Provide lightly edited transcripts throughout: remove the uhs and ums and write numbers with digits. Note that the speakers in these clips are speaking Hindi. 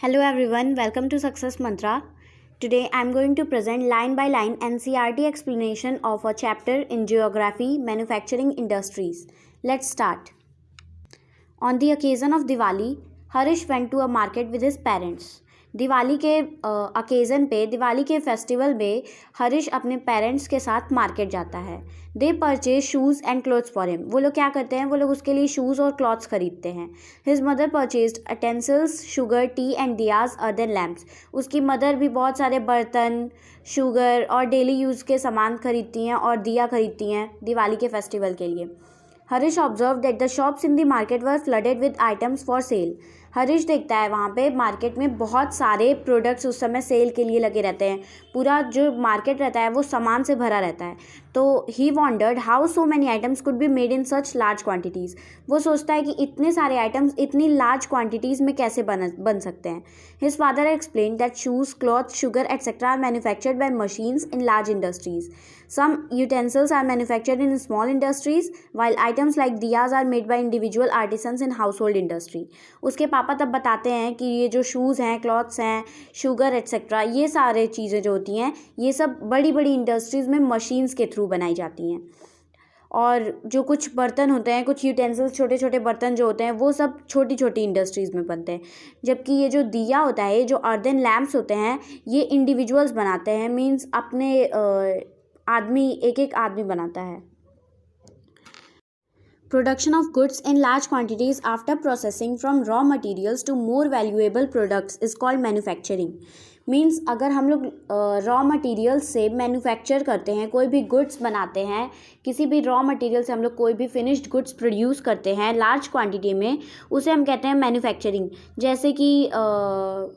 Hello everyone, welcome to Success Mantra. Today I am going to present line by line NCERT explanation of a chapter in Geography, Manufacturing Industries. Let's start. On the occasion of Diwali, Harish went to a market with his parents. Diwali के ओकेज़न पे दिवाली के फेस्टिवल में हरीश अपने पेरेंट्स के साथ मार्केट जाता है. दे purchase shoes and clothes for him. वो लोग क्या करते हैं, वो लोग उसके लिए शूज़ और क्लॉथ्स खरीदते हैं. His mother purchased utensils, sugar, tea and diyas earthen lamps. उसकी मदर भी बहुत सारे बर्तन, शुगर और डेली यूज़ के सामान खरीदती हैं और दिया खरीदती हैं दिवाली के फेस्टिवल के लिए. Harish observe that the shops in the market were flooded with items for sale. Harish देखता है वहाँ पे मार्केट में बहुत सारे प्रोडक्ट्स उस समय सेल के लिए लगे रहते हैं. पूरा जो मार्केट रहता है वो सामान से भरा रहता है. तो he wondered how so many items could be made in such large quantities. वो सोचता है कि इतने सारे आइटम्स इतनी लार्ज क्वांटिटीज़ में कैसे बन सकते हैं. His father explain that shoes, cloth, sugar etcetera are manufactured by machines in large industries. Some utensils are manufactured in small industries, while items like diyas are made by individual artisans in household industry. उसके पापा तब बताते हैं कि ये जो शूज़ हैं, क्लॉथ्स हैं, शुगर एट्सेट्रा, ये सारे चीज़ें जो होती हैं ये सब बड़ी बड़ी इंडस्ट्रीज़ में मशीन्स के थ्रू बनाई जाती हैं. और जो कुछ बर्तन होते हैं, कुछ यूटेंसिल्स, छोटे छोटे बर्तन जो होते हैं वो सब छोटी छोटी इंडस्ट्रीज़ में बनते हैं. जबकि ये जो दिया होता है, ये जो अर्दन लैम्प्स होते हैं, ये इंडिविजुअल्स बनाते हैं. मीन्स अपने आदमी, एक एक आदमी बनाता है. Production of goods in large quantities after processing from raw materials to more valuable products is called manufacturing. Means अगर हम लोग रॉ मटेरियल से मैन्युफैक्चर करते हैं, कोई भी गुड्स बनाते हैं, किसी भी रॉ मटेरियल से हम लोग कोई भी फिनिश्ड गुड्स प्रोड्यूस करते हैं लार्ज क्वांटिटी में, उसे हम कहते हैं मैन्युफैक्चरिंग. जैसे कि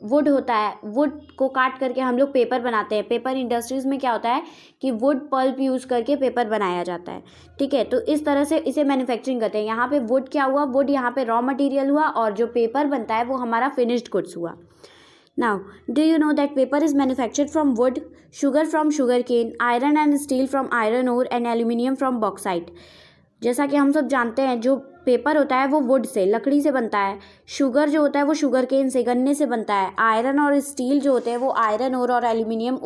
वुड होता है, वुड को काट करके हम लोग पेपर बनाते हैं. पेपर इंडस्ट्रीज़ में क्या होता है कि वुड पल्प यूज़ करके पेपर बनाया जाता है. ठीक है, तो इस तरह से इसे मैन्युफैक्चरिंग करते हैं. यहाँ पे वुड क्या हुआ, वुड यहाँ पे रॉ मटेरियल हुआ और जो पेपर बनता है वो हमारा फिनिश्ड गुड्स हुआ. Now, do you know that paper is manufactured from wood, sugar from sugarcane, iron and steel from iron ore and aluminium from bauxite? जैसा कि हम सब जानते हैं, जो पेपर होता है वो वुड से, लकड़ी से बनता है. शुगर जो होता है वो शुगर केन से, गन्ने से बनता है. आयरन और स्टील जो होते हैं वो आयरन और एल्यूमिनियम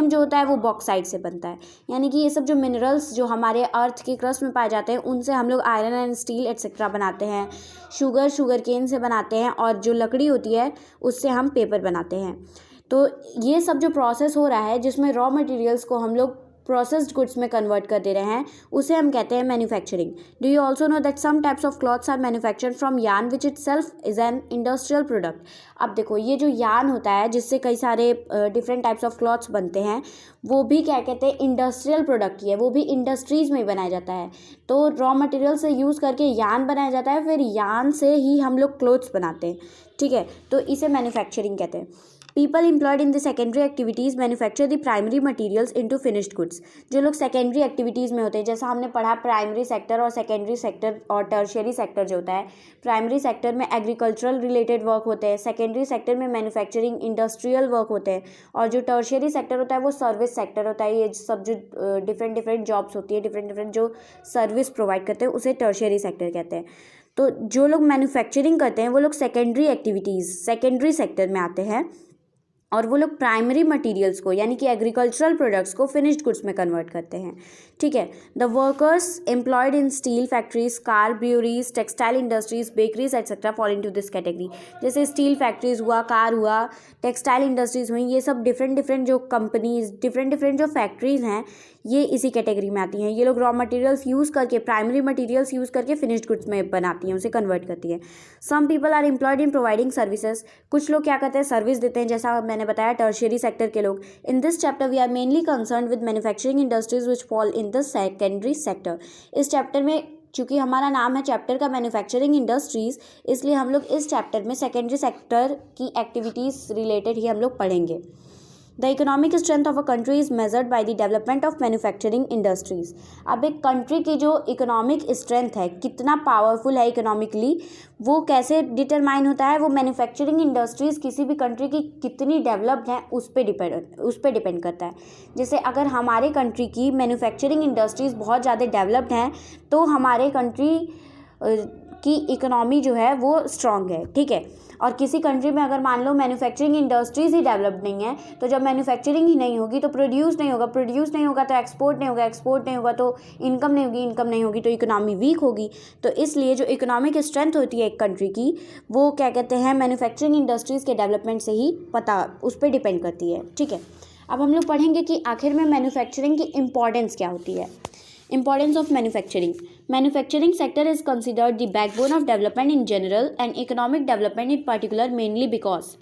जो होता है वो बॉक्साइट से बनता है. यानी कि ये सब जो मिनरल्स जो हमारे अर्थ के क्रस्ट में पाए जाते हैं उनसे हम लोग आयरन एंड स्टील एट्सेट्रा बनाते हैं. शुगर केन से बनाते हैं और जो लकड़ी होती है उससे हम पेपर बनाते हैं. तो ये सब जो प्रोसेस हो रहा है जिसमें रॉ मटेरियल्स को हम लोग प्रोसेस्ड गुड्स में कन्वर्ट कर दे रहे हैं, उसे हम कहते हैं manufacturing. Do you also know that some types of cloths are manufactured from yarn which itself is an industrial product. अब देखो, ये जो यार्न होता है जिससे कई सारे डिफरेंट टाइप्स ऑफ क्लॉथ्स बनते हैं, वो भी क्या कहते हैं, इंडस्ट्रियल प्रोडक्ट ही है. वो भी इंडस्ट्रीज़ में ही बनाया जाता है. तो रॉ मटेरियल से यूज़ करके यार्न बनाया जाता है, फिर यार्न से ही हम लोग क्लोथ्स बनाते हैं. ठीक है, तो इसे मैन्युफैक्चरिंग कहते हैं. People employed in the secondary activities manufacture the primary materials into finished goods. जो लोग सेकेंडरी एक्टिविटीज़ में होते हैं, जैसा हमने पढ़ा प्राइमरी सेक्टर और सेकेंडरी सेक्टर और टर्शियरी सेक्टर जो होता है. प्राइमरी सेक्टर में एग्रीकल्चरल रिलेटेड वर्क होते हैं, सेकेंडरी सेक्टर में मैन्युफैक्चरिंग इंडस्ट्रियल वर्क होते हैं, और जो टर्शियरी सेक्टर होता है वो सर्विस सेक्टर होता है. ये सब जो डिफरेंट जॉब्स होती है, डिफरेंट जो सर्विस प्रोवाइड करते हैं उसे टर्शियरी सेक्टर कहते हैं. तो जो लोग मैन्युफैक्चरिंग करते हैं वो लोग सेकेंडरी एक्टिविटीज़, सेकेंडरी सेक्टर में आते हैं, और वो लोग प्राइमरी मटेरियल्स को यानी कि एग्रीकल्चरल प्रोडक्ट्स को फिनिश्ड गुड्स में कन्वर्ट करते हैं. ठीक है, the workers employed in steel factories, car breweries, textile industries, bakeries etcetera fall into this category. जैसे स्टील फैक्ट्रीज हुआ, कार हुआ, टेक्सटाइल इंडस्ट्रीज हुई, ये सब डिफरेंट जो कंपनीज, डिफरेंट जो फैक्ट्रीज हैं, ये इसी कैटेगरी में आती हैं. ये लोग रॉ मटेरियल्स यूज़ करके, प्राइमरी मटेरियल्स यूज़ करके फिनिश्ड गुड्स में बनाती हैं, उसे कन्वर्ट करती हैं. Some people are employed in providing services. कुछ लोग क्या करते हैं, सर्विस देते हैं, जैसा मैंने बताया टर्शियरी सेक्टर के लोग. In this chapter we are mainly concern with manufacturing industries which fall in the secondary sector. इस चैप्टर में, चूँकि हमारा नाम है चैप्टर का मैन्युफैक्चरिंग इंडस्ट्रीज़, इसलिए हम लोग इस चैप्टर में सेकेंडरी सेक्टर की एक्टिविटीज़ रिलेटेड ही हम लोग पढ़ेंगे. The economic strength of a country is measured by the development of manufacturing industries. अब एक कंट्री की जो इकोनॉमिक स्ट्रेंथ है, कितना पावरफुल है इकोनॉमिकली, वो कैसे डिटरमाइन होता है, वो मैन्युफैक्चरिंग इंडस्ट्रीज़ किसी भी कंट्री की कितनी डेवलप्ड हैं उस पर डिपेंड करता है. जैसे अगर हमारे कंट्री की मैन्युफैक्चरिंग इंडस्ट्रीज़ बहुत ज़्यादा डेवलप्ड हैं तो हमारे कंट्री की इकोनॉमी जो है वो स्ट्रांग है, ठीक है। और किसी कंट्री में अगर मान लो मैन्युफैक्चरिंग इंडस्ट्रीज ही डेवलप्ड नहीं है, तो जब मैन्युफैक्चरिंग ही नहीं होगी तो प्रोड्यूस नहीं होगा, प्रोड्यूस नहीं होगा तो एक्सपोर्ट नहीं होगा, एक्सपोर्ट नहीं होगा तो इनकम नहीं होगी, इनकम नहीं होगी तो इकोनॉमी वीक होगी। तो इसलिए जो इकोनॉमिक स्ट्रेंथ होती है एक कंट्री की, वो क्या कहते हैं, मैन्युफैक्चरिंग इंडस्ट्रीज़ के डेवलपमेंट से ही पता उस पर डिपेंड करती है, ठीक है। अब हम लोग पढ़ेंगे कि आखिर में मैन्युफैक्चरिंग की इम्पॉर्टेंस क्या होती है। Importance of manufacturing. Manufacturing sector is considered the backbone of development in general and economic development in particular, mainly because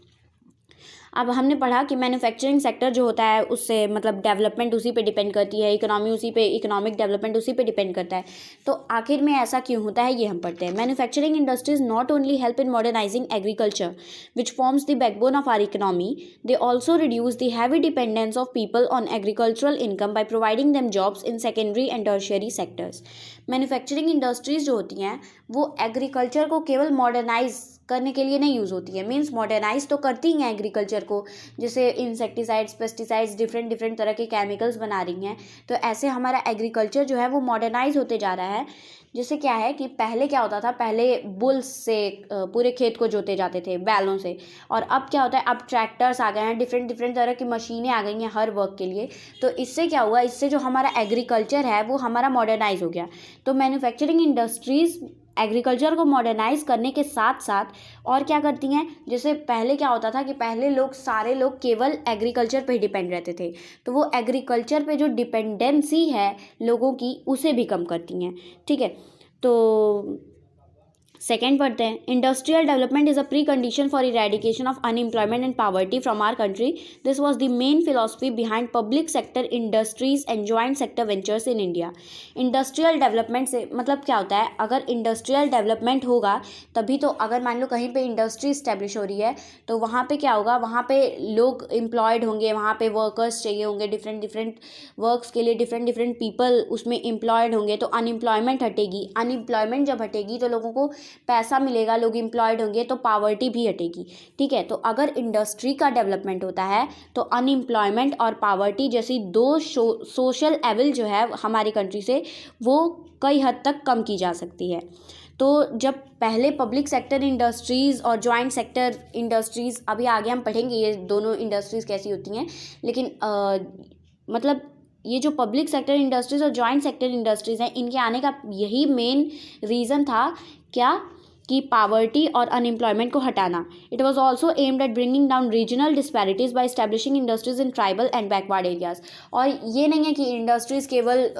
अब हमने पढ़ा कि मैन्युफैक्चरिंग सेक्टर जो होता है उससे मतलब डेवलपमेंट उसी पे डिपेंड करती है, इकोनॉमी उसी पे, इकोनॉमिक डेवलपमेंट उसी पे डिपेंड करता है। तो आखिर में ऐसा क्यों होता है ये हम पढ़ते हैं। Manufacturing industries not only help in modernising agriculture which forms the backbone of our economy, they also reduce the heavy dependence of people on agricultural income by providing them jobs in secondary and tertiary sectors. Manufacturing industries जो होती हैं वो एग्रीकल्चर को केवल मॉडर्नाइज करने के लिए नहीं यूज़ होती है, मीन्स मॉडर्नाइज तो करती हैं एग्रीकल्चर को, जैसे इंसेक्टिसाइड्स, पेस्टिसाइड्स, डिफरेंट तरह के केमिकल्स बना रही हैं। तो ऐसे हमारा एग्रीकल्चर जो है वो मॉडर्नाइज होते जा रहा है। जैसे क्या है कि पहले क्या होता था, पहले बुल्स से पूरे खेत को जोते जाते थे बैलों से, और अब क्या होता है, अब ट्रैक्टर्स आ गए हैं, डिफरेंट तरह की मशीनें आ गई हैं हर वर्क के लिए। तो इससे क्या हुआ, इससे जो हमारा एग्रीकल्चर है वो हमारा मॉडर्नाइज हो गया। तो मैन्युफैक्चरिंग इंडस्ट्रीज़ एग्रीकल्चर को मॉडर्नाइज करने के साथ साथ और क्या करती हैं, जैसे पहले क्या होता था कि पहले सारे लोग केवल एग्रीकल्चर पे डिपेंड रहते थे, तो वो एग्रीकल्चर पे जो डिपेंडेंसी है लोगों की उसे भी कम करती हैं, ठीक है। तो सेकेंड पढ़ते हैं, industrial development is a precondition for eradication of unemployment and poverty from our country. This was the main philosophy behind public sector industries and joint sector ventures in India. Industrial development से मतलब क्या होता है, अगर इंडस्ट्रियल डेवलपमेंट होगा तभी तो, अगर मान लो कहीं पे इंडस्ट्री इस्टेब्लिश हो रही है तो वहाँ पे क्या होगा, वहाँ पे लोग एम्प्लॉयड होंगे, वहाँ पे वर्कर्स चाहिए होंगे, डिफरेंट वर्क्स के लिए डिफरेंट पीपल उसमें एम्प्लॉयड होंगे, तो अनएम्प्लॉयमेंट हटेगी। अनएम्प्लॉयमेंट जब हटेगी तो लोगों को पैसा मिलेगा, लोग एम्प्लॉयड होंगे तो पावर्टी भी हटेगी, ठीक है। तो अगर इंडस्ट्री का डेवलपमेंट होता है तो अनएम्प्लॉयमेंट और पावर्टी जैसी दो सोशल एविल जो है हमारी कंट्री से वो कई हद तक कम की जा सकती है। तो जब पहले पब्लिक सेक्टर इंडस्ट्रीज़ और जॉइंट सेक्टर इंडस्ट्रीज़, अभी आगे हम पढ़ेंगे ये दोनों इंडस्ट्रीज़ कैसी होती हैं, लेकिन मतलब ये जो पब्लिक सेक्टर इंडस्ट्रीज़ और जॉइंट सेक्टर इंडस्ट्रीज़ हैं, इनके आने का यही मेन रीज़न था क्या, कि पावर्टी और अनएम्प्लॉयमेंट को हटाना। It was also aimed at bringing down regional disparities by establishing industries in tribal and backward areas. और ये नहीं है कि इंडस्ट्रीज़ केवल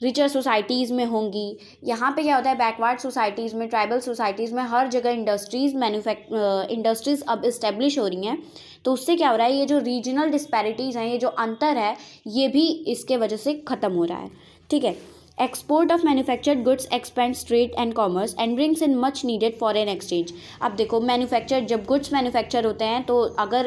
रिचर सोसाइटीज़ में होंगी, यहाँ पे क्या होता है, बैकवर्ड सोसाइटीज़ में, ट्राइबल सोसाइटीज़ में हर जगह इंडस्ट्रीज़ अब इस्टेब्लिश हो रही हैं। तो उससे क्या हो रहा है, ये जो रीजनल डिस्पैरिटीज़ हैं, ये जो अंतर है, ये भी इसके वजह से ख़त्म हो रहा है, ठीक है। Export of manufactured goods expends trade and commerce and brings in much needed foreign exchange. अब देखो, जब गुड्स मैन्युफैक्चर होते हैं तो अगर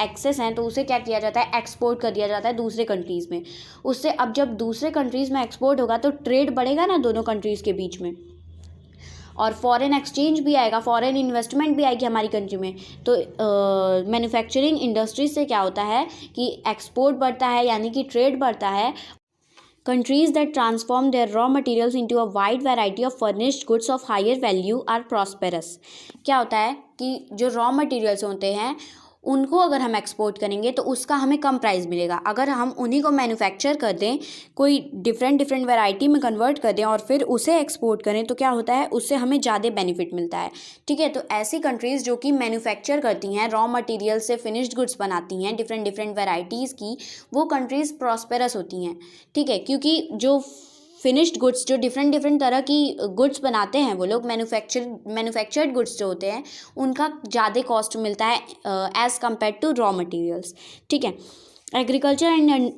एक्सेस हैं तो उसे क्या किया जाता है, एक्सपोर्ट कर दिया जाता है दूसरे कंट्रीज़ में। उससे अब जब दूसरे कंट्रीज़ में एक्सपोर्ट होगा तो ट्रेड बढ़ेगा ना दोनों कंट्रीज़ के बीच में, और फॉरेन एक्सचेंज भी आएगा, फॉरेन इन्वेस्टमेंट भी आएगी हमारी कंट्री में। तो मैन्युफैक्चरिंग इंडस्ट्रीज से क्या होता है कि एक्सपोर्ट बढ़ता है, यानी कि ट्रेड बढ़ता है। Countries that transform their raw materials into a wide variety of furnished goods of higher value are prosperous। क्या होता है कि जो रॉ मटेरियल्स होते हैं उनको अगर हम एक्सपोर्ट करेंगे तो उसका हमें कम प्राइस मिलेगा। अगर हम उन्हीं को मैन्युफैक्चर कर दें, कोई डिफरेंट वैरायटी में कन्वर्ट कर दें और फिर उसे एक्सपोर्ट करें तो क्या होता है, उससे हमें ज़्यादा बेनिफिट मिलता है, ठीक है। तो ऐसी कंट्रीज़ जो कि मैन्युफैक्चर करती हैं, रॉ मटेरियल से फिनिश्ड गुड्स बनाती हैं डिफरेंट वैरायटीज़ की, वो कंट्रीज़ प्रॉस्पेरस होती हैं, ठीक है। क्योंकि जो फिनिश्ड गुड्स, जो डिफरेंट तरह की गुड्स बनाते हैं वो लोग, मैन्युफैक्चर्ड गुड्स जो होते हैं उनका ज़्यादा कॉस्ट मिलता है as compare to raw materials, ठीक है। Agriculture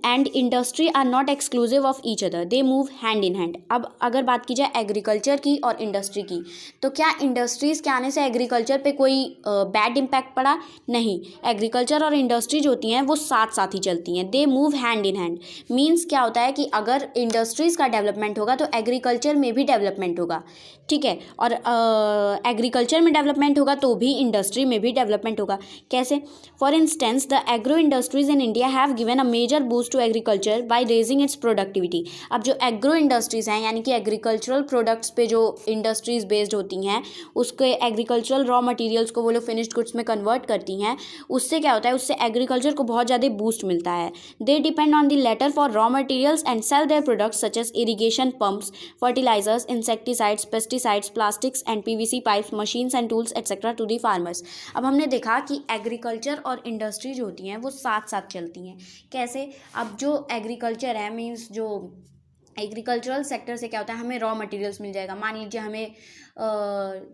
and industry are not exclusive of each other, they move hand in hand. अब अगर बात की जाए एग्रीकल्चर की और इंडस्ट्री की, तो क्या इंडस्ट्रीज़ के आने से एग्रीकल्चर पे कोई बैड इम्पैक्ट पड़ा? नहीं, एग्रीकल्चर और इंडस्ट्रीज होती हैं वो साथ साथ ही चलती हैं, दे move hand in hand. Means क्या होता है कि अगर इंडस्ट्रीज़ का डेवलपमेंट होगा तो एग्रीकल्चर में भी डेवलपमेंट होगा, ठीक है। और एग्रीकल्चर में डेवलपमेंट होगा तो भी इंडस्ट्री में भी डेवलपमेंट होगा। कैसे? For instance the agro industries in India have given a major boost to agriculture by raising its productivity. अब जो एग्रो इंडस्ट्रीज़ हैं यानी कि एग्रीकल्चरल प्रोडक्ट्स पे जो इंडस्ट्रीज़ बेस्ड होती हैं, उसके एग्रीकल्चरल रॉ मटेरियल्स को वो लोग फिनिश्ड गुड्स में कन्वर्ट करती हैं, उससे क्या होता है, उससे एग्रीकल्चर को बहुत ज़्यादा बूस्ट मिलता है। They depend on the latter for raw materials and sell their products such as irrigation pumps, fertilisers, insecticides, pesticides, plastics and PVC pipes, machines and tools etcetera to the farmers. अब हमने देखा कि एग्रीकल्चर और इंडस्ट्री जो होती हैं वो साथ साथ चलती हैं। कैसे? अब जो एग्रीकल्चर है मीन्स जो एग्रीकल्चरल सेक्टर से क्या होता है, हमें रॉ मटेरियल्स मिल जाएगा। मान लीजिए हमें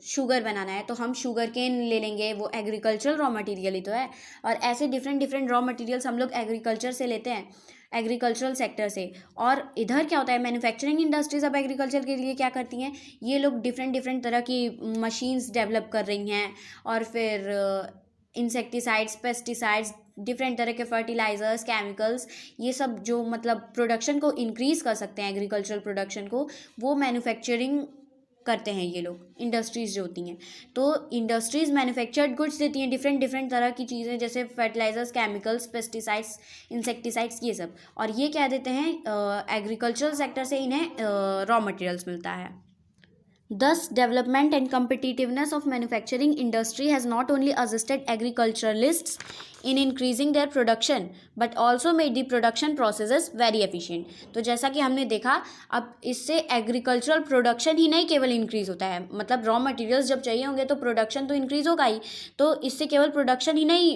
शुगर बनाना है तो हम शुगर केन ले लेंगे, वो एग्रीकल्चरल रॉ मटेरियल ही तो है। और ऐसे डिफरेंट डिफरेंट रॉ मटेरियल्स हम लोग एग्रीकल्चर से लेते हैं, एग्रीकल्चरल सेक्टर से। और इधर क्या होता है, मैन्युफैक्चरिंग इंडस्ट्रीज अब एग्रीकल्चर के लिए क्या करती हैं, ये लोग डिफरेंट डिफरेंट तरह की मशीन्स डेवलप कर रही हैं, और फिर इंसेक्टिसाइड्स, पेस्टिसाइड्स, डिफरेंट तरह के फर्टिलाइजर्स, केमिकल्स, ये सब जो मतलब प्रोडक्शन को इंक्रीज़ कर सकते हैं, एग्रीकल्चरल प्रोडक्शन को, वो मैन्युफैक्चरिंग करते हैं ये लोग, इंडस्ट्रीज़ जो होती हैं। तो इंडस्ट्रीज़ मैन्युफैक्चर्ड गुड्स देती हैं, डिफरेंट डिफरेंट तरह की चीज़ें, जैसे फर्टिलाइजर्स, केमिकल्स, पेस्टिसाइड्स, इंसेक्टिसाइड्स, ये सब। और ये क्या देते हैं, एग्रीकल्चरल सेक्टर से इन्हें रॉ मटेरियल्स मिलता है। Thus, development and competitiveness of manufacturing industry has not only assisted agriculturalists in increasing their production, but also made the production processes very efficient. तो जैसा कि हमने देखा, अब इससे एग्रीकल्चरल प्रोडक्शन ही नहीं केवल इंक्रीज़ होता है, मतलब रॉ मटेरियल्स जब चाहिए होंगे तो प्रोडक्शन तो इंक्रीज़ होगा ही, तो इससे केवल प्रोडक्शन ही नहीं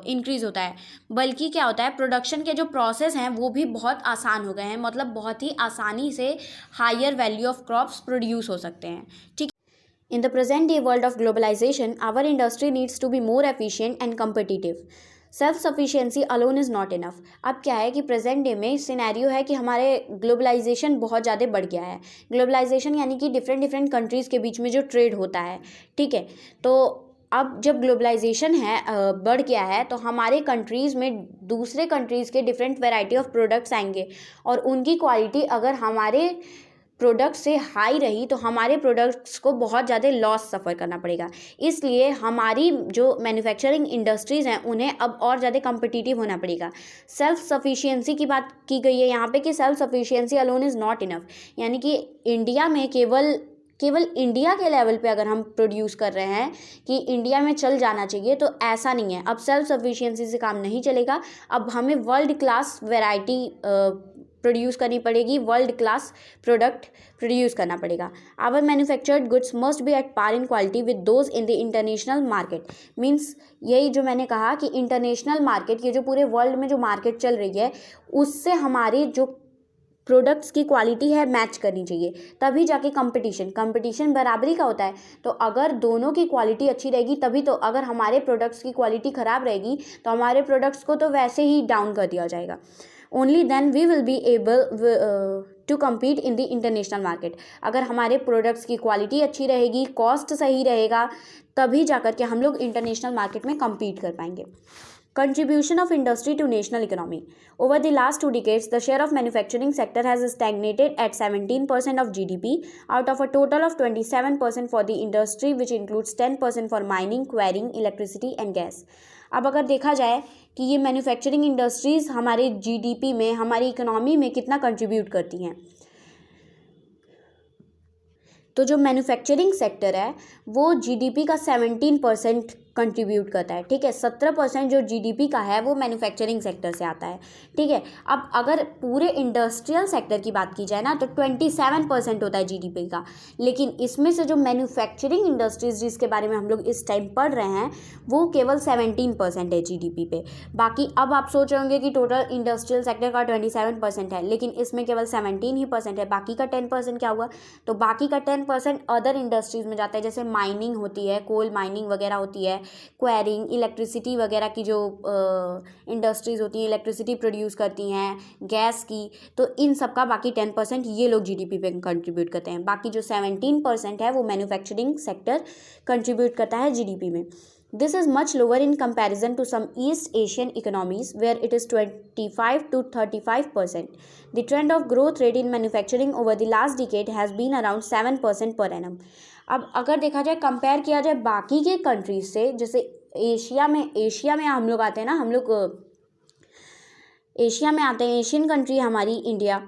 इंक्रीज़ होता है, बल्कि क्या होता है, प्रोडक्शन के जो प्रोसेस हैं वो भी बहुत आसान हो गए हैं, मतलब बहुत ही आसानी से higher value of crops produce हो सकते हैं। ठीक। In the present day world of globalization, our industry needs to be more efficient and competitive. Self sufficiency alone is not enough. अब क्या है कि प्रेजेंट डे में सिनेरियो है कि हमारे ग्लोबलाइजेशन बहुत ज़्यादा बढ़ गया है। ग्लोबलाइजेशन यानी कि डिफरेंट डिफरेंट कंट्रीज़ के बीच में जो ट्रेड होता है, ठीक है। तो अब जब ग्लोबलाइजेशन है बढ़ गया है, तो हमारे कंट्रीज़ में दूसरे कंट्रीज़ के डिफरेंट वैरायटी ऑफ प्रोडक्ट्स आएंगे, और उनकी क्वालिटी अगर हमारे प्रोडक्ट से हाई रही तो हमारे प्रोडक्ट्स को बहुत ज़्यादा लॉस सफ़र करना पड़ेगा। इसलिए हमारी जो मैन्युफैक्चरिंग इंडस्ट्रीज़ हैं उन्हें अब और ज़्यादा कम्पिटिटिव होना पड़ेगा। सेल्फ सफिशिएंसी की बात की गई है यहाँ पे कि self sufficiency alone is not enough, यानी कि इंडिया में केवल इंडिया के लेवल पे अगर हम प्रोड्यूस कर रहे हैं कि इंडिया में चल जाना चाहिए, तो ऐसा नहीं है। अब सेल्फ सफिशिएंसी से काम नहीं चलेगा, अब हमें वर्ल्ड क्लास वैरायटी प्रोड्यूस करनी पड़ेगी, वर्ल्ड क्लास प्रोडक्ट प्रोड्यूस करना पड़ेगा। Our manufactured goods must be at par in quality with those in the international market. Means यही जो मैंने कहा कि इंटरनेशनल मार्केट, ये जो पूरे वर्ल्ड में जो मार्केट चल रही है, उससे हमारी जो प्रोडक्ट्स की क्वालिटी है मैच करनी चाहिए, तभी जाके कंपटीशन बराबरी का होता है। तो अगर दोनों की क्वालिटी अच्छी रहेगी तभी तो, अगर हमारे प्रोडक्ट्स की क्वालिटी ख़राब रहेगी तो हमारे प्रोडक्ट्स को तो वैसे ही डाउन कर दिया जाएगा। Only then we will be able to compete in the international market. अगर हमारे प्रोडक्ट्स की क्वालिटी अच्छी रहेगी, कॉस्ट सही रहेगा, तभी जाकर के हम लोग इंटरनेशनल मार्केट में कम्पीट कर पाएंगे। Contribution of industry to national economy. Over the last 2 decades, the share of manufacturing sector has stagnated at 17% of GDP out of a total of 27% for the industry, which includes 10% for mining, quarrying, electricity and gas. अब अगर देखा जाए कि ये मैन्युफैक्चरिंग इंडस्ट्रीज़ हमारे GDP में, हमारी इकोनॉमी में कितना कंट्रीब्यूट करती हैं, तो जो मैन्युफैक्चरिंग सेक्टर है वो GDP का 17% कंट्रीब्यूट करता है। ठीक है, 17% जो GDP का है वो मैन्युफैक्चरिंग सेक्टर से आता है। ठीक है, अब अगर पूरे इंडस्ट्रियल सेक्टर की बात की जाए ना, तो 27% होता है GDP का, लेकिन इसमें से जो मैन्युफैक्चरिंग इंडस्ट्रीज जिसके बारे में हम लोग इस टाइम पढ़ रहे हैं वो केवल 17% है GDP पे। बाकी अब आप सोच रहे होंगे कि टोटल इंडस्ट्रियल सेक्टर का 27% है, लेकिन इसमें केवल 17% है, बाकी का 10% क्या हुआ, तो बाकी का 10% अदर इंडस्ट्रीज़ में जाता है, जैसे माइनिंग होती है, कोल माइनिंग वगैरह होती है, क्वेरिंग, इलेक्ट्रिसिटी वगैरह की जो इंडस्ट्रीज़ होती हैं, इलेक्ट्रिसिटी प्रोड्यूस करती हैं, गैस की, तो इन सब का बाकी 10% ये लोग GDP पे कंट्रीब्यूट करते हैं। बाकी जो 17% है वो मैन्युफैक्चरिंग सेक्टर कंट्रीब्यूट करता है GDP में। This is much lower in comparison to some East Asian economies where it is 25 to 35%. The trend of growth rate in manufacturing over the last decade has been around 7% per annum. अब अगर देखा जाए, कंपेयर किया जाए बाकी के कंट्रीज से, जैसे एशिया में हम लोग आते हैं ना, हम लोग एशिया में आते हैं, एशियन कंट्री हमारी इंडिया।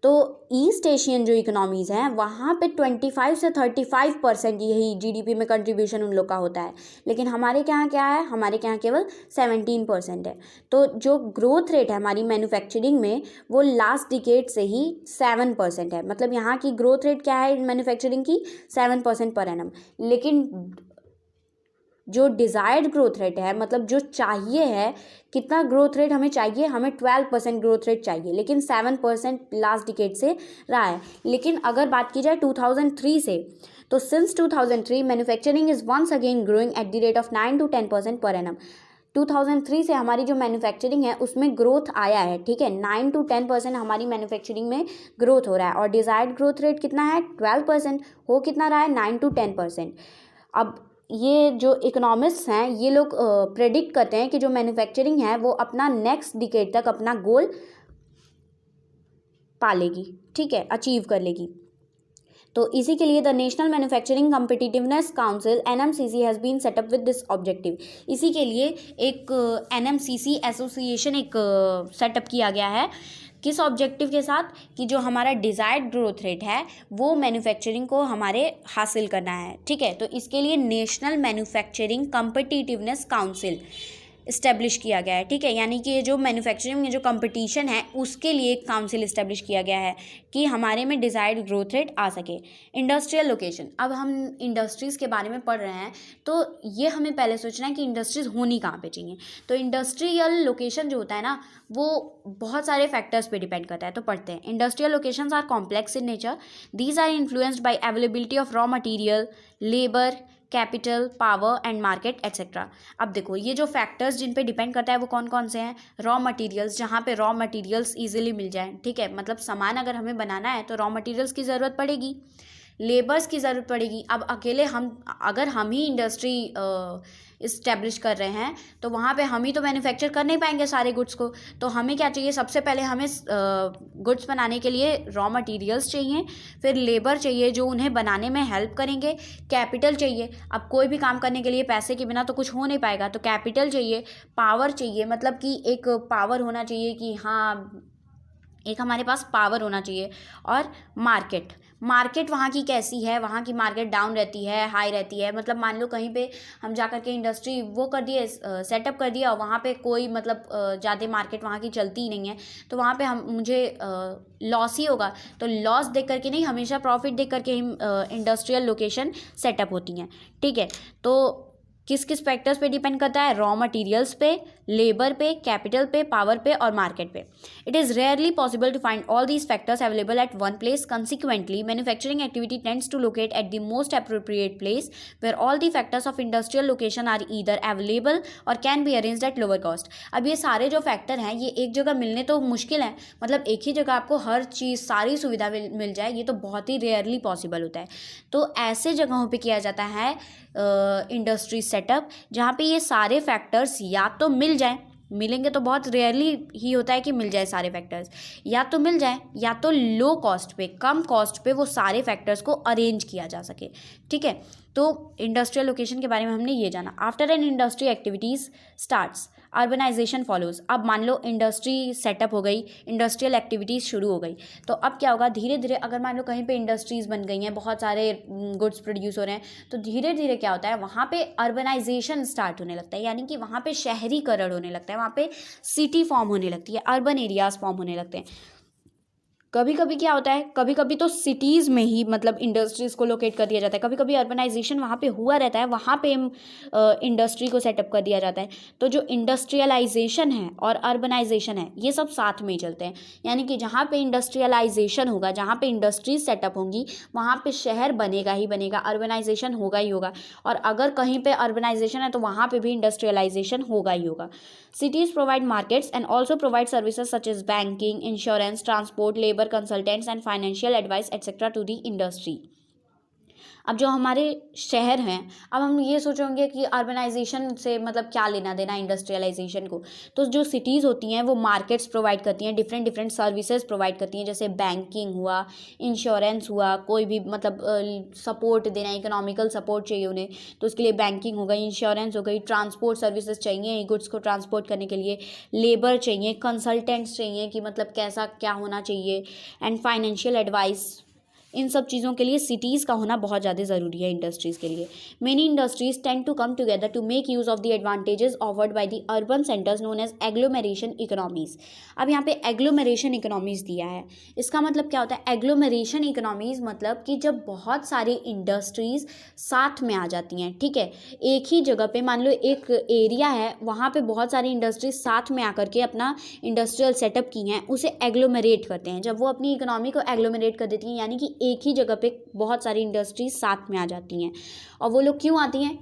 तो ईस्ट एशियन जो इकोनॉमीज़ हैं वहाँ पे 25 से 35% यही जीडीपी में कंट्रीब्यूशन उन लोग का होता है, लेकिन हमारे के यहाँ क्या है, हमारे के यहाँ केवल 17% है। तो जो ग्रोथ रेट है हमारी मैन्युफैक्चरिंग में वो लास्ट डिकेड से ही 7% है। मतलब यहाँ की ग्रोथ रेट क्या है मैन्युफैक्चरिंग की, 7% पर एनम। लेकिन जो डिज़ायर्ड ग्रोथ रेट है, मतलब जो चाहिए है, कितना ग्रोथ रेट हमें चाहिए, हमें 12% ग्रोथ रेट चाहिए, लेकिन 7% लास्ट डिकेड से रहा है। लेकिन अगर बात की जाए 2003 से, तो since 2003 manufacturing is once again growing at the rate of 9 to 10% per annum. 2003 से हमारी जो मैन्युफैक्चरिंग है उसमें ग्रोथ आया है, ठीक है, 9 to 10% हमारी मैन्युफैक्चरिंग में ग्रोथ हो रहा है। और डिज़ायर्ड ग्रोथ रेट कितना है, 12%। हो कितना रहा है, 9 to 10%। अब ये जो इकोनॉमिस्ट्स हैं ये लोग प्रेडिक्ट करते हैं कि जो मैन्युफैक्चरिंग है वो अपना नेक्स्ट डिकेड तक अपना गोल पा लेगी, ठीक है, अचीव कर लेगी। तो इसी के लिए the national manufacturing competitiveness council NMCC has been set up with this objective. इसी के लिए एक NMCC एसोसिएशन एक सेटअप किया गया है, किस ऑब्जेक्टिव के साथ, कि जो हमारा डिज़ायर्ड ग्रोथ रेट है वो मैन्युफैक्चरिंग को हमारे हासिल करना है, ठीक है। तो इसके लिए national manufacturing competitiveness council establish किया गया है, ठीक है। यानी कि ये जो मैन्युफैक्चरिंग में जो कंपटीशन है उसके लिए एक काउंसिल इस्टेब्लिश किया गया है कि हमारे में डिज़ायर्ड ग्रोथ रेट आ सके। इंडस्ट्रियल लोकेशन, अब हम इंडस्ट्रीज़ के बारे में पढ़ रहे हैं तो ये हमें पहले सोचना है कि इंडस्ट्रीज़ होनी कहाँ पे चाहिए। तो इंडस्ट्रियल लोकेशन जो होता है ना वो बहुत सारे फैक्टर्स पे डिपेंड करता है। तो पढ़ते हैं, industrial locations are complex in nature, these are influenced by availability of raw material, labour, capital, power and market etcetera. अब देखो ये जो फैक्टर्स जिन पे डिपेंड करता है वो कौन कौन से हैं, रॉ मटेरियल्स, जहाँ पे रॉ मटेरियल्स इजीली मिल जाएं, ठीक है, मतलब सामान अगर हमें बनाना है तो रॉ मटेरियल्स की ज़रूरत पड़ेगी, लेबर्स की ज़रूरत पड़ेगी। अब अकेले अगर हम ही इंडस्ट्री इस्टेब्लिश कर रहे हैं तो वहाँ पे हम ही तो मैन्युफैक्चर कर नहीं पाएंगे सारे गुड्स को। तो हमें क्या चाहिए, सबसे पहले हमें गुड्स बनाने के लिए रॉ मटेरियल्स चाहिए, फिर लेबर चाहिए जो उन्हें बनाने में हेल्प करेंगे, कैपिटल चाहिए, अब कोई भी काम करने के लिए पैसे के बिना तो कुछ हो नहीं पाएगा, तो कैपिटल चाहिए, पावर चाहिए, मतलब कि एक पावर होना चाहिए कि हाँ एक हमारे पास पावर होना चाहिए, और मार्केट वहाँ की कैसी है, वहाँ की मार्केट डाउन रहती है, हाई रहती है। मतलब मान लो कहीं पे हम जा कर के इंडस्ट्री वो कर दिए, सेटअप कर दिया और वहाँ पे कोई मतलब ज़्यादा मार्केट वहाँ की चलती ही नहीं है, तो वहाँ पे मुझे लॉस ही होगा। तो लॉस देख करके नहीं, हमेशा प्रॉफिट देख करके ही इंडस्ट्रियल लोकेशन सेटअप होती हैं, ठीक है। तो किस किस फैक्टर्स पे डिपेंड करता है, रॉ मटेरियल्स पे, लेबर पे, कैपिटल पे, पावर पे और मार्केट पे। It is rarely possible to find all these factors available at one place. Consequently manufacturing activity tends to locate at the most appropriate place where all the factors of industrial location are either available or can be arranged at lower cost. अब ये सारे जो फैक्टर हैं ये एक जगह मिलने तो मुश्किल है, मतलब एक ही जगह आपको हर चीज़ सारी सुविधा मिल जाए, ये तो बहुत ही रेयरली पॉसिबल होता है। तो ऐसे जगहों पर किया जाता है इंडस्ट्री सेटअप जहाँ पे ये सारे फैक्टर्स या तो मिल जाएं, मिलेंगे तो बहुत रेयरली ही होता है कि मिल जाए सारे फैक्टर्स, या तो मिल जाए या तो लो कॉस्ट पे, कम कॉस्ट पे वो सारे फैक्टर्स को अरेंज किया जा सके, ठीक है। तो इंडस्ट्रियल लोकेशन के बारे में हमने ये जाना। After an industry activities starts urbanisation follows. अब मान लो इंडस्ट्री सेटअप हो गई, इंडस्ट्रियल एक्टिविटीज़ शुरू हो गई, तो अब क्या होगा, धीरे धीरे अगर मान लो कहीं पे इंडस्ट्रीज़ बन गई हैं, बहुत सारे गुड्स प्रोड्यूस हो रहे हैं, तो धीरे धीरे क्या होता है वहाँ पे अर्बनाइजेशन स्टार्ट होने लगता है, यानी कि वहाँ पे शहरीकरण होने लगता है, वहाँ पे सिटी फॉर्म होने लगती है, अर्बन एरियाज़ फॉर्म होने लगते हैं। कभी कभी क्या होता है, कभी कभी तो सिटीज़ में ही मतलब इंडस्ट्रीज़ को लोकेट कर दिया जाता है, कभी कभी अर्बनाइजेशन वहाँ पे हुआ रहता है, वहाँ पे इंडस्ट्री को सेटअप कर दिया जाता है। तो जो इंडस्ट्रियलाइजेशन है और अर्बनाइजेशन है ये सब साथ में ही चलते हैं, यानी कि जहाँ पे इंडस्ट्रियलाइजेशन होगा, जहाँ पे इंडस्ट्रीज सेटअप होंगी वहाँ पे शहर बनेगा ही बनेगा, अर्बनाइजेशन होगा ही होगा, और अगर कहीं पे अर्बनाइजेशन है तो वहाँ पे भी इंडस्ट्रियलाइजेशन होगा ही होगा। Cities provide markets and also provide services such as banking, insurance, transport, labor consultants and financial advice etc. to the industry. अब जो हमारे शहर हैं, अब हम ये सोचेंगे कि अर्बनाइजेशन से मतलब क्या लेना देना इंडस्ट्रियलाइजेशन को। तो जो सिटीज़ होती हैं वो मार्केट्स प्रोवाइड करती हैं, डिफरेंट डिफरेंट सर्विसेज प्रोवाइड करती हैं, जैसे बैंकिंग हुआ, इंश्योरेंस हुआ, कोई भी मतलब सपोर्ट देना, इकोनॉमिकल सपोर्ट चाहिए उन्हें तो उसके लिए बैंकिंग हो गई, इंश्योरेंस हो गई, ट्रांसपोर्ट सर्विसेज चाहिए गुड्स को ट्रांसपोर्ट करने के लिए, लेबर चाहिए, कंसल्टेंट्स चाहिए कि मतलब कैसा क्या होना चाहिए, एंड फाइनेंशियल एडवाइस। इन सब चीज़ों के लिए सिटीज़ का होना बहुत ज़्यादा ज़रूरी है इंडस्ट्रीज़ के लिए। Many industries tend to come together to make use of the advantages offered by the urban centres known as agglomeration economies. अब यहाँ पे एग्लोमेरेशन इकोनॉमीज़ दिया है, इसका मतलब क्या होता है? एग्लोमेरेशन इकोनॉमीज़ मतलब कि जब बहुत सारी इंडस्ट्रीज़ साथ में आ जाती हैं, ठीक है, एक ही जगह पे, मान लो एक एरिया है, वहाँ पे बहुत सारी इंडस्ट्रीज साथ में आकर के अपना इंडस्ट्रियल सेटअप की हैं, उसे एग्लोमेरेट करते हैं। जब वो अपनी इकोनॉमी को एग्लोमेरेट कर देती हैं, यानी कि एक ही जगह पे बहुत सारी इंडस्ट्रीज साथ में आ जाती हैं। और वो लोग क्यों आती हैं?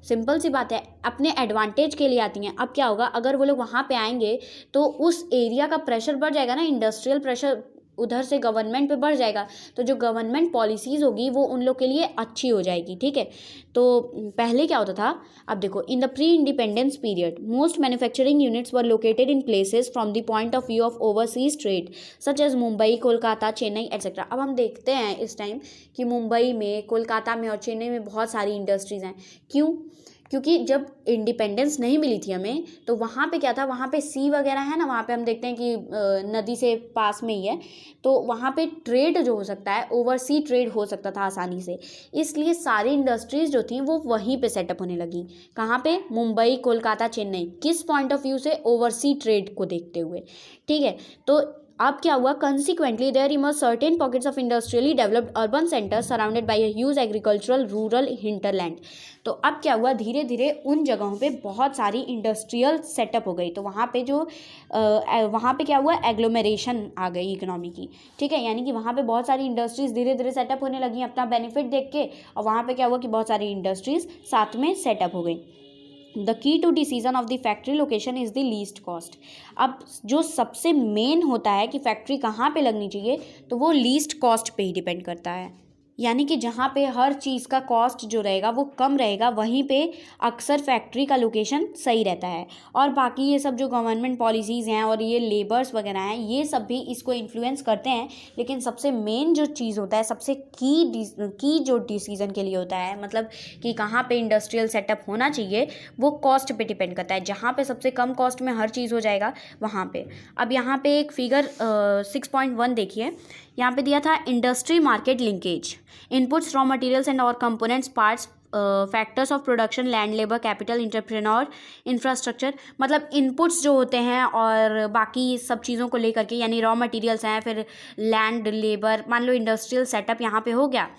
सिंपल सी बात है, अपने एडवांटेज के लिए आती हैं। अब क्या होगा, अगर वो लोग वहाँ पे आएंगे तो उस एरिया का प्रेशर बढ़ जाएगा ना, इंडस्ट्रियल प्रेशर उधर से गवर्नमेंट पे बढ़ जाएगा, तो जो गवर्नमेंट पॉलिसीज़ होगी वो उन लोग के लिए अच्छी हो जाएगी, ठीक है। तो पहले क्या होता था, अब देखो, in the pre independence period most manufacturing units were located in places from the point of view of overseas trade such as Mumbai, Kolkata, Chennai etcetera. अब हम देखते हैं इस टाइम कि मुंबई में, कोलकाता में और चेन्नई में बहुत सारी इंडस्ट्रीज़ हैं। क्यों? क्योंकि जब इंडिपेंडेंस नहीं मिली थी हमें, तो वहाँ पे क्या था, वहाँ पे सी वगैरह है ना, वहाँ पे हम देखते हैं कि नदी से पास में ही है, तो वहाँ पे ट्रेड जो हो सकता है, ओवरसी ट्रेड हो सकता था आसानी से, इसलिए सारी इंडस्ट्रीज़ जो थी वो वहीं पे सेटअप होने लगी। कहाँ पे? मुंबई, कोलकाता, चेन्नई। किस पॉइंट ऑफ व्यू से? ओवरसी ट्रेड को देखते हुए, ठीक है। तो अब क्या हुआ, consequently there emerge certain pockets of industrially developed urban centres surrounded by a huge agricultural rural hinterland. तो अब क्या हुआ, धीरे धीरे उन जगहों पे बहुत सारी इंडस्ट्रियल सेटअप हो गई, तो वहाँ पे जो वहाँ पे क्या हुआ, एग्लोमेरेशन आ गई इकोनॉमी की, ठीक है, यानी कि वहाँ पे बहुत सारी इंडस्ट्रीज़ धीरे धीरे सेटअप होने लगी अपना बेनिफिट देख के, और वहाँ पे क्या हुआ कि बहुत सारी इंडस्ट्रीज़ साथ में सेटअप हो गई। The key to decision of the factory location is the least cost. अब जो सबसे मेन होता है कि फैक्ट्री कहाँ पे लगनी चाहिए, तो वो लीस्ट कॉस्ट पे ही डिपेंड करता है, यानी कि जहाँ पे हर चीज़ का कॉस्ट जो रहेगा वो कम रहेगा, वहीं पे अक्सर फैक्ट्री का लोकेशन सही रहता है। और बाकी ये सब जो गवर्नमेंट पॉलिसीज़ हैं और ये लेबर्स वगैरह हैं, ये सब भी इसको इन्फ्लुएंस करते हैं, लेकिन सबसे मेन जो चीज़ होता है, सबसे की जो डिसीज़न के लिए होता है, मतलब कि कहाँ पे इंडस्ट्रियल सेटअप होना चाहिए, वो कॉस्ट पे डिपेंड करता है। जहाँ पे सबसे कम कॉस्ट में हर चीज़ हो जाएगा, वहाँ पे। अब यहाँ पे एक फिगर 6.1 देखिए, यहाँ पे दिया था industry market linkage, inputs, raw materials and और components, parts, factors of production, land, labour, capital, entrepreneur, infrastructure. मतलब इनपुट्स जो होते हैं और बाकी सब चीज़ों को लेकर के, यानी रॉ मटेरियल्स हैं, फिर लैंड, लेबर, मान लो इंडस्ट्रियल सेटअप यहाँ पे हो गया,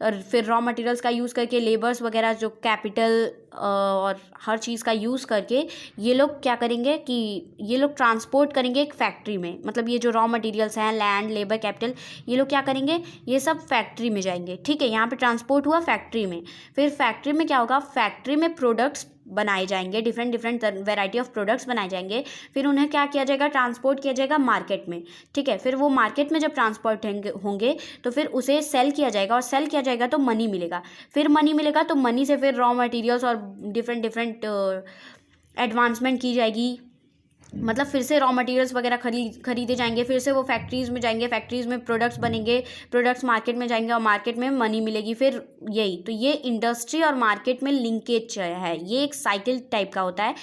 और फिर रॉ मटेरियल्स का यूज़ करके, लेबर्स वगैरह, जो कैपिटल और हर चीज़ का यूज़ करके ये लोग क्या करेंगे कि ये लोग ट्रांसपोर्ट करेंगे एक फैक्ट्री में। मतलब ये जो रॉ मटेरियल्स हैं, लैंड, लेबर, कैपिटल, ये लोग क्या करेंगे, ये सब फैक्ट्री में जाएंगे, ठीक है। यहाँ पे ट्रांसपोर्ट हुआ फैक्ट्री में, फिर फैक्ट्री में क्या होगा, फैक्ट्री में प्रोडक्ट्स बनाए जाएंगे, different different variety of products बनाए जाएंगे, फिर उन्हें क्या किया जाएगा, ट्रांसपोर्ट किया जाएगा मार्केट में, ठीक है। फिर वो मार्केट में जब ट्रांसपोर्ट होंगे तो फिर उसे सेल किया जाएगा, और सेल किया जाएगा तो मनी मिलेगा, फिर मनी मिलेगा तो मनी से फिर रॉ मटेरियल्स और डिफरेंट डिफरेंट एडवांसमेंट की जाएगी, मतलब फिर से रॉ मटेरियल्स वगैरह खरीदे जाएंगे, फिर से वो फैक्ट्रीज़ में जाएंगे, फैक्ट्रीज़ में प्रोडक्ट्स बनेंगे, प्रोडक्ट्स मार्केट में जाएंगे और मार्केट में मनी मिलेगी, फिर यही। तो ये इंडस्ट्री और मार्केट में लिंकेज है, ये एक साइकिल टाइप का होता है,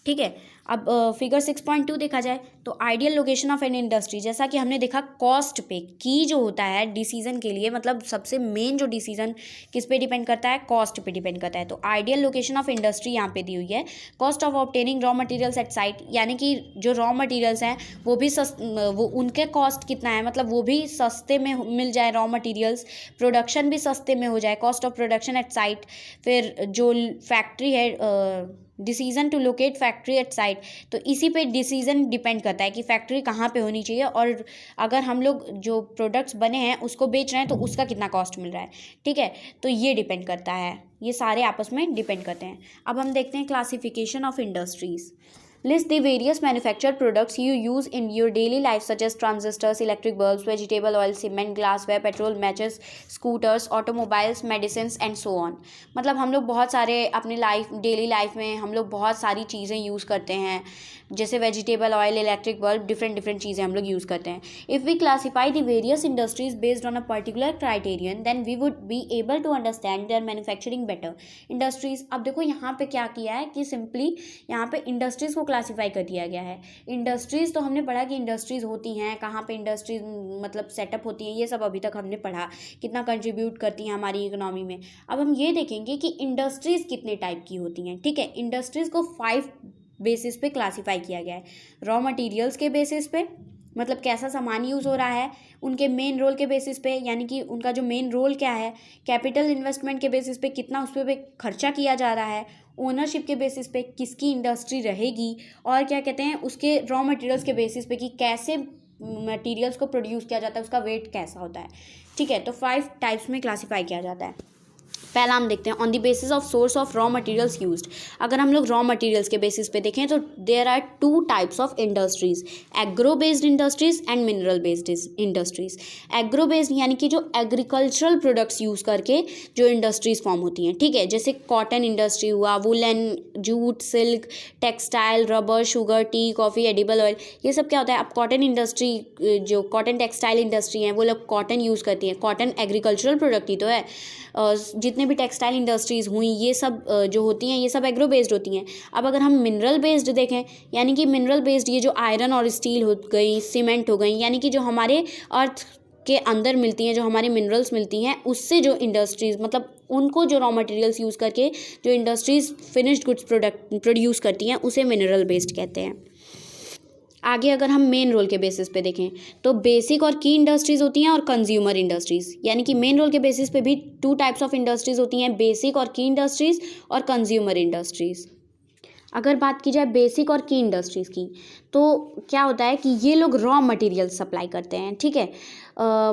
ठीक है। अब फिगर 6.2 देखा जाए तो ideal location of an industry, जैसा कि हमने देखा कॉस्ट पे की जो होता है डिसीजन के लिए, मतलब सबसे मेन जो डिसीजन किस पे डिपेंड करता है, कॉस्ट पे डिपेंड करता है। तो आइडियल लोकेशन ऑफ इंडस्ट्री यहाँ पे दी हुई है, cost of obtaining raw materials at site, यानी कि जो रॉ मटेरियल्स हैं वो भी वो उनके कॉस्ट कितना है, मतलब वो भी सस्ते में मिल जाए रॉ मटेरियल्स, प्रोडक्शन भी सस्ते में हो जाए, cost of production at site. फिर जो फैक्ट्री है, decision to locate factory at site, तो इसी पे डिसीजन डिपेंड करता है कि फैक्ट्री कहाँ पे होनी चाहिए, और अगर हम लोग जो प्रोडक्ट्स बने हैं उसको बेच रहे हैं तो उसका कितना कॉस्ट मिल रहा है, ठीक है। तो ये डिपेंड करता है, ये सारे आपस में डिपेंड करते हैं। अब हम देखते हैं classification of industries. List the various manufactured products you use in your daily life such as transistors, electric bulbs, vegetable oil, cement, glassware, petrol, matches, scooters, automobiles, medicines and so on. मतलब हम लोग बहुत सारे अपने डेली लाइफ में हम लोग बहुत सारी चीज़ें यूज़ करते हैं, जैसे vegetable oil, electric bulb, different चीज़ें हम लोग यूज़ करते हैं। If we classify the various industries based on a particular criterion then we would be able to understand their manufacturing better. Industries, अब देखो यहाँ पे क्या किया है कि सिंपली यहाँ पे इंडस्ट्रीज़ को क्लासीफाई कर दिया गया है। इंडस्ट्रीज़ तो हमने पढ़ा कि इंडस्ट्रीज़ होती हैं, कहाँ पे इंडस्ट्रीज मतलब सेटअप होती हैं, ये सब अभी तक हमने पढ़ा, कितना कंट्रीब्यूट करती हैं हमारी इकोनॉमी में। अब हम ये देखेंगे कि इंडस्ट्रीज़ कितने टाइप की होती हैं। ठीक है, इंडस्ट्रीज़ को 5 बेसिस पे क्लासीफाई किया गया है। रॉ मटेरियल्स के बेसिस पे, मतलब कैसा सामान यूज़ हो रहा है, उनके मेन रोल के बेसिस पे, यानी कि उनका जो मेन रोल क्या है, कैपिटल इन्वेस्टमेंट के बेसिस पे कितना उस पर खर्चा किया जा रहा है, ओनरशिप के बेसिस पे किसकी इंडस्ट्री रहेगी, और क्या कहते हैं उसके रॉ मटेरियल्स के बेसिस पे कि कैसे मटेरियल्स को प्रोड्यूस किया जाता है, उसका वेट कैसा होता है। ठीक है, तो 5 टाइप्स में क्लासीफाई किया जाता है। पहला हम देखते हैं on the basis of source of raw materials used. अगर हम लोग रॉ मटेरियल्स के बेसिस पे देखें तो there are 2 types of industries, agro based industries and mineral based industries. Agro based यानी कि जो एग्रीकल्चरल प्रोडक्ट्स यूज़ करके जो इंडस्ट्रीज फॉर्म होती हैं। ठीक है, जैसे कॉटन इंडस्ट्री हुआ, woollen, jute, silk, textile, rubber, sugar, T, coffee, edible oil, ये सब क्या होता है। अब कॉटन इंडस्ट्री, जो कॉटन टेक्सटाइल इंडस्ट्री है वो लोग कॉटन यूज़ करती हैं। कॉटन एग्रीकल्चरल प्रोडक्ट ही तो है। जितने भी टेक्सटाइल इंडस्ट्रीज़ हुई ये सब जो होती हैं ये सब एग्रो बेस्ड होती हैं। अब अगर हम मिनरल बेस्ड देखें, यानी कि मिनरल बेस्ड ये जो आयरन और स्टील हो गई, सीमेंट हो गई, यानी कि जो हमारे अर्थ के अंदर मिलती हैं, जो हमारे मिनरल्स मिलती हैं, उससे जो इंडस्ट्रीज़ मतलब उनको जो रॉ मटेरियल्स यूज़ करके जो industries finished goods product produce करती हैं उसे मिनरल बेस्ड कहते हैं। आगे अगर हम मेन रोल के बेसिस पे देखें तो बेसिक और की इंडस्ट्रीज़ होती हैं और कंज्यूमर इंडस्ट्रीज़, यानी कि मेन रोल के बेसिस पे भी 2 टाइप्स ऑफ इंडस्ट्रीज़ होती हैं, बेसिक और की इंडस्ट्रीज़ और कंज्यूमर इंडस्ट्रीज़। अगर बात की जाए बेसिक और की इंडस्ट्रीज़ की तो क्या होता है कि ये लोग रॉ मटेरियल सप्लाई करते हैं। ठीक है,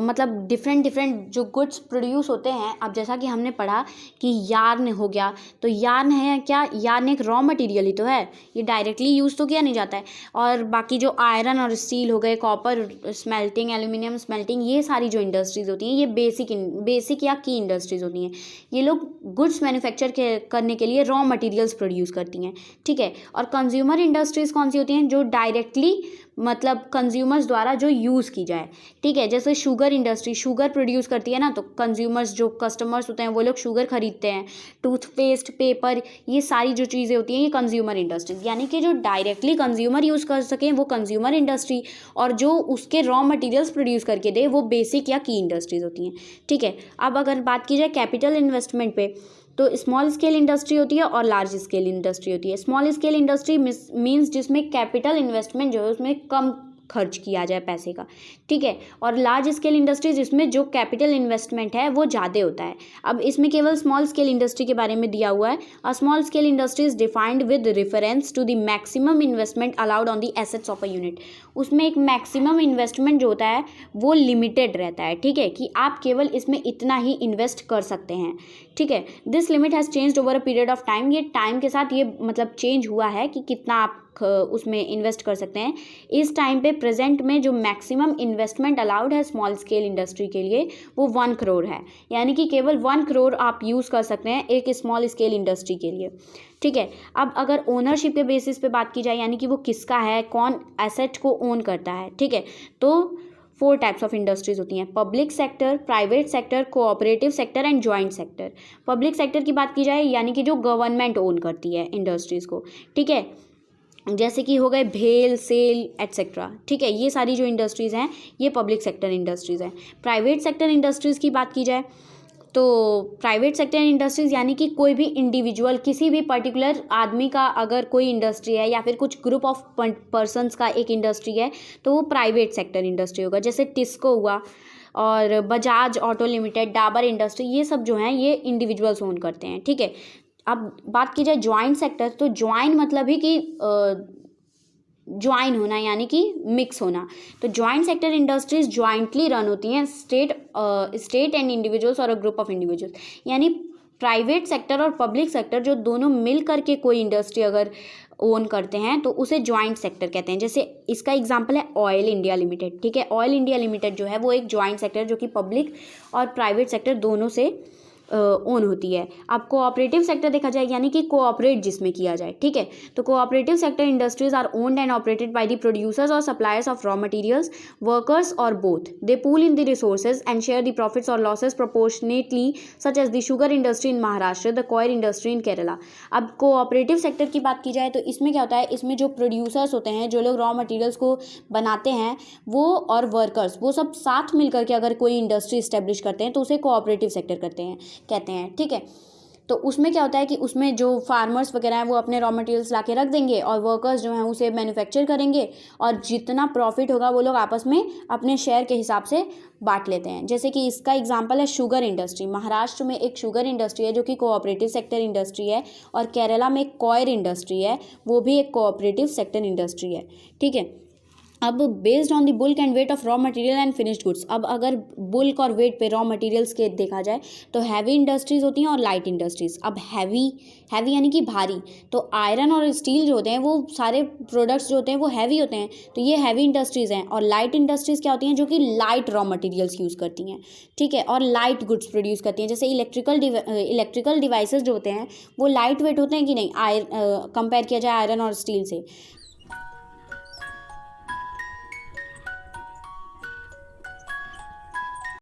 मतलब डिफरेंट जो गुड्स प्रोड्यूस होते हैं। अब जैसा कि हमने पढ़ा कि यार्न हो गया, तो यार्न है क्या, यार्न एक रॉ मटेरियल ही तो है, ये डायरेक्टली यूज़ तो किया नहीं जाता है। और बाकी जो आयरन और स्टील हो गए, कॉपर स्मेल्टिंग, एल्यूमिनियम स्मेल्टिंग, ये सारी जो इंडस्ट्रीज़ होती हैं ये बेसिक या की इंडस्ट्रीज़ होती हैं। ये लोग गुड्स मैन्युफैक्चर करने के लिए रॉ मटेरियल्स प्रोड्यूस करती हैं। ठीक है, और कंज्यूमर इंडस्ट्रीज़ कौन सी होती हैं, जो डायरेक्टली मतलब कंज्यूमर्स द्वारा जो यूज़ की जाए। ठीक है, जैसे शुगर इंडस्ट्री शुगर प्रोड्यूस करती है ना, तो कंज्यूमर्स जो कस्टमर्स होते हैं वो लोग शुगर खरीदते हैं। टूथपेस्ट, पेपर, ये सारी जो चीज़ें होती हैं ये कंज्यूमर इंडस्ट्रीज, यानी कि जो डायरेक्टली कंज्यूमर यूज़ कर सकें वो कंज्यूमर इंडस्ट्री, और जो उसके रॉ मटेरियल्स प्रोड्यूस करके दे वो बेसिक या की इंडस्ट्रीज होती हैं। ठीक है, अब अगर बात की जाए कैपिटल इन्वेस्टमेंट पे तो स्मॉल स्केल इंडस्ट्री होती है और लार्ज स्केल इंडस्ट्री होती है। स्मॉल स्केल इंडस्ट्री मीन्स जिसमें कैपिटल इन्वेस्टमेंट जो है उसमें कम खर्च किया जाए पैसे का। ठीक है, और लार्ज स्केल इंडस्ट्री जिसमें जो कैपिटल इन्वेस्टमेंट है वो ज़्यादा होता है। अब इसमें केवल स्मॉल स्केल इंडस्ट्री के बारे में दिया हुआ है। A small scale industry is defined with reference to the maximum investment allowed on the assets of a unit. उसमें एक मैक्सिमम इन्वेस्टमेंट जो होता है वो लिमिटेड रहता है। ठीक है, कि आप केवल इसमें इतना ही इन्वेस्ट कर सकते हैं। ठीक है, this limit has changed over a period of time. ये टाइम के साथ ये मतलब चेंज हुआ है कि कितना आप उसमें इन्वेस्ट कर सकते हैं। इस टाइम पे प्रेजेंट में जो मैक्सिमम इन्वेस्टमेंट अलाउड है स्मॉल स्केल इंडस्ट्री के लिए वो 1 करोड़ है, यानी कि केवल 1 करोड़ आप यूज़ कर सकते हैं एक स्मॉल स्केल इंडस्ट्री के लिए। ठीक है, अब अगर ओनरशिप के बेसिस पे बात की जाए, यानी कि वो किसका है, कौन एसेट को ओन करता है। ठीक है, तो 4 टाइप्स ऑफ इंडस्ट्रीज होती हैं, public sector, private sector, cooperative sector and joint sector. Public sector की बात की जाए यानी कि जो गवर्नमेंट ओन करती है इंडस्ट्रीज़ को। ठीक है, जैसे कि हो गए भेल, सेल एट्सेट्रा। ठीक है, ये सारी जो इंडस्ट्रीज़ हैं ये पब्लिक सेक्टर इंडस्ट्रीज़ हैं। प्राइवेट सेक्टर इंडस्ट्रीज़ की बात की जाए तो प्राइवेट सेक्टर इंडस्ट्रीज़ यानी कि कोई भी इंडिविजुअल, किसी भी पर्टिकुलर आदमी का अगर कोई इंडस्ट्री है या फिर कुछ ग्रुप ऑफ पर्सनस का एक इंडस्ट्री है तो वो प्राइवेट सेक्टर इंडस्ट्री होगा। जैसे टिस्को हुआ और Bajaj auto limited, Dabur industry, ये सब जो हैं ये इंडिविजुअल्स ओन करते हैं। ठीक है, अब बात की जाए ज्वाइंट सेक्टर, तो ज्वाइंट मतलब ही कि ज्वाइन होना यानी कि मिक्स होना। तो joint sector industries jointly run होती हैं स्टेट एंड इंडिविजुअल्स और अ ग्रुप ऑफ इंडिविजुअल्स, यानी प्राइवेट सेक्टर और पब्लिक सेक्टर जो दोनों मिल करके कोई इंडस्ट्री अगर ओन करते हैं तो उसे जॉइंट सेक्टर कहते हैं। जैसे इसका एग्जांपल है ऑयल इंडिया लिमिटेड, ठीक है। ऑयल इंडिया लिमिटेड जो है वो एक जॉइंट सेक्टर जो कि पब्लिक और प्राइवेट सेक्टर दोनों से ओन होती है। अब कोऑपरेटिव सेक्टर देखा जाए यानी कि कोऑपरेट जिसमें किया जाए, ठीक है। तो cooperative sector industries are owned and operated by the producers or suppliers of raw materials, workers or both. They pool in the resources and share the profits or losses proportionately, such as the sugar industry in Maharashtra, the coir industry in Kerala. अब कोऑपरेटिव सेक्टर की बात की जाए तो इसमें क्या होता है, इसमें जो प्रोड्यूसर्स होते हैं, जो लोग रॉ मटेरियल्स को बनाते हैं, वो और वर्कर्स, वो सब साथ मिल करके अगर कोई इंडस्ट्री इस्टेब्लिश करते हैं तो उसे कोऑपरेटिव सेक्टर कहते हैं, ठीक है। तो उसमें क्या होता है कि उसमें जो फार्मर्स वगैरह हैं वो अपने रॉ मटेरियल्स ला के रख देंगे और वर्कर्स जो हैं उसे मैन्युफैक्चर करेंगे और जितना प्रॉफिट होगा वो लोग आपस में अपने शेयर के हिसाब से बांट लेते हैं। जैसे कि इसका एग्जांपल है शुगर इंडस्ट्री। महाराष्ट्र में एक शुगर इंडस्ट्री है जो कि कोऑपरेटिव सेक्टर इंडस्ट्री है, और केरला में एक कॉयर इंडस्ट्री है, वो भी एक कोऑपरेटिव सेक्टर इंडस्ट्री है, ठीक है। अब based on the bulk and weight of raw material and finished goods, अब अगर बुल्क और वेट पे रॉ मटेरियल्स के देखा जाए तो हैवी इंडस्ट्रीज होती हैं और लाइट इंडस्ट्रीज। अब हैवी यानी कि भारी, तो आयरन और स्टील जो होते हैं वो सारे प्रोडक्ट्स जो होते हैं वो हैवी होते हैं, तो ये हैवी इंडस्ट्रीज़ हैं। और लाइट इंडस्ट्रीज़ क्या होती हैं, जो कि लाइट रॉ मटेरियल्स यूज़ करती हैं, ठीक है, और लाइट गुड्स प्रोड्यूस करती हैं। जैसे इलेक्ट्रिकल डिवाइसेस जो होते हैं वो लाइट वेट होते हैं कि नहीं, कंपेयर किया जाए आयरन और स्टील से,